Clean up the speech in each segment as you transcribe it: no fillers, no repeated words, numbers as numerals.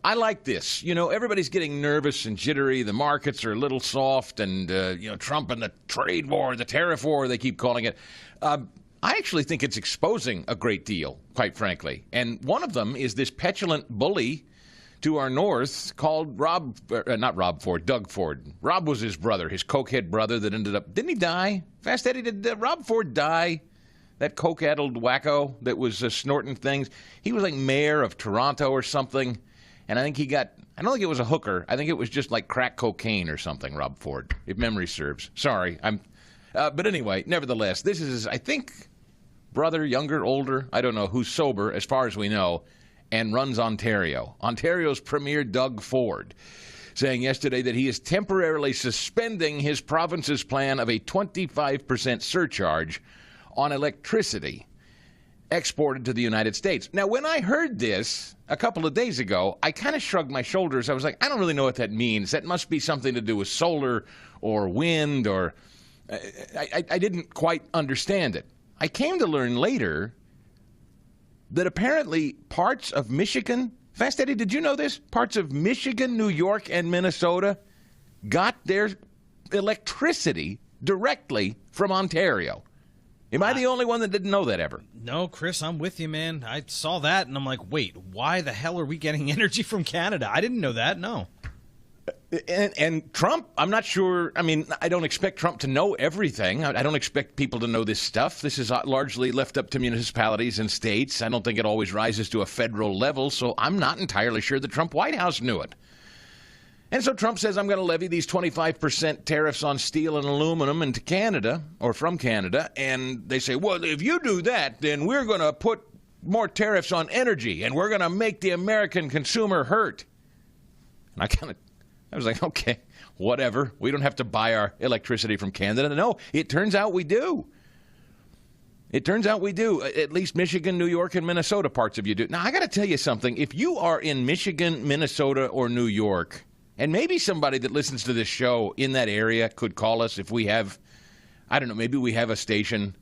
I like this. Everybody's getting nervous and jittery. The markets are a little soft, and, Trump and the trade war, the tariff war, they keep calling it. I actually think it's exposing a great deal, quite frankly. And one of them is this petulant bully to our north called Doug Ford. Rob was his brother, his cokehead brother that ended up, didn't he die? Fast Eddie, did Rob Ford die? That coke-addled wacko that was snorting things. He was like mayor of Toronto or something. And I think I don't think it was a hooker. I think it was just like crack cocaine or something, Rob Ford, if memory serves. Sorry. But anyway, nevertheless, this is, I think, brother, younger, older, I don't know, who's sober, as far as we know, and runs Ontario. Ontario's Premier Doug Ford, saying yesterday that he is temporarily suspending his province's plan of a 25% surcharge on electricity exported to the United States. Now, when I heard this a couple of days ago, I kind of shrugged my shoulders. I was like, I don't really know what that means. That must be something to do with solar or wind, or I didn't quite understand it. I came to learn later that apparently parts of Michigan, Fast Eddie, did you know this? Parts of Michigan, New York, and Minnesota got their electricity directly from Ontario. Am I the only one that didn't know that ever? No, Chris, I'm with you, man. I saw that, and I'm like, wait, why the hell are we getting energy from Canada? I didn't know that, no. And Trump, I'm not sure. I mean, I don't expect Trump to know everything. I don't expect people to know this stuff. This is largely left up to municipalities and states. I don't think it always rises to a federal level, so I'm not entirely sure the Trump White House knew it. And so Trump says, I'm going to levy these 25% tariffs on steel and aluminum into Canada, or from Canada. And they say, well, if you do that, then we're going to put more tariffs on energy, and we're going to make the American consumer hurt. And I was like, okay, whatever. We don't have to buy our electricity from Canada. No, it turns out we do. It turns out we do. At least Michigan, New York, and Minnesota, parts of you do. Now, I got to tell you something. If you are in Michigan, Minnesota, or New York, and maybe somebody that listens to this show in that area could call us if we have, I don't know, maybe we have a station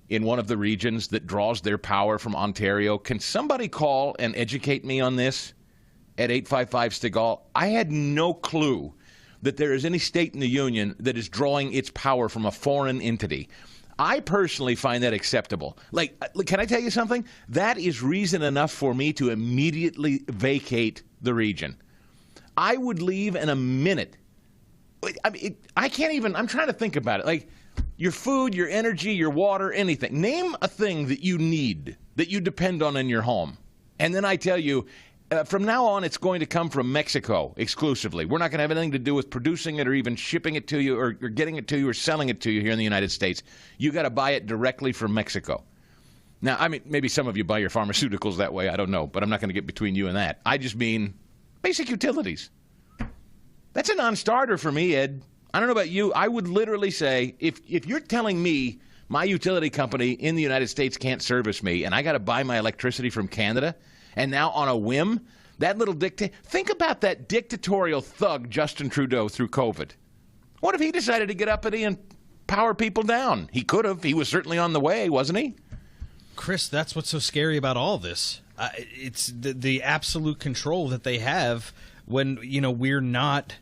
in one of the regions that draws their power from Ontario. Can somebody call and educate me on this at 855-STIGAL? I had no clue that there is any state in the union that is drawing its power from a foreign entity. I personally find that acceptable. Like, can I tell you something? That is reason enough for me to immediately vacate the region. I would leave in a minute. I mean, I can't even, I'm trying to think about it. Like, your food, your energy, your water, anything. Name a thing that you need, that you depend on in your home. And then I tell you, from now on, it's going to come from Mexico exclusively. We're not going to have anything to do with producing it or even shipping it to you or getting it to you or selling it to you here in the United States. You got to buy it directly from Mexico. Now, I mean, maybe some of you buy your pharmaceuticals that way. I don't know, but I'm not going to get between you and that. I just mean basic utilities. That's a non-starter for me, Ed. I don't know about you. I would literally say, if you're telling me my utility company in the United States can't service me and I got to buy my electricity from Canada, and now on a whim, that little think about that dictatorial thug Justin Trudeau through COVID. What if he decided to get uppity and power people down? He could have. He was certainly on the way, wasn't he? Chris, that's what's so scary about all this. It's the absolute control that they have when, we're not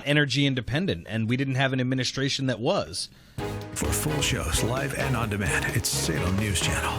energy independent, and we didn't have an administration that was. For full shows, live and on demand, it's Salem News Channel.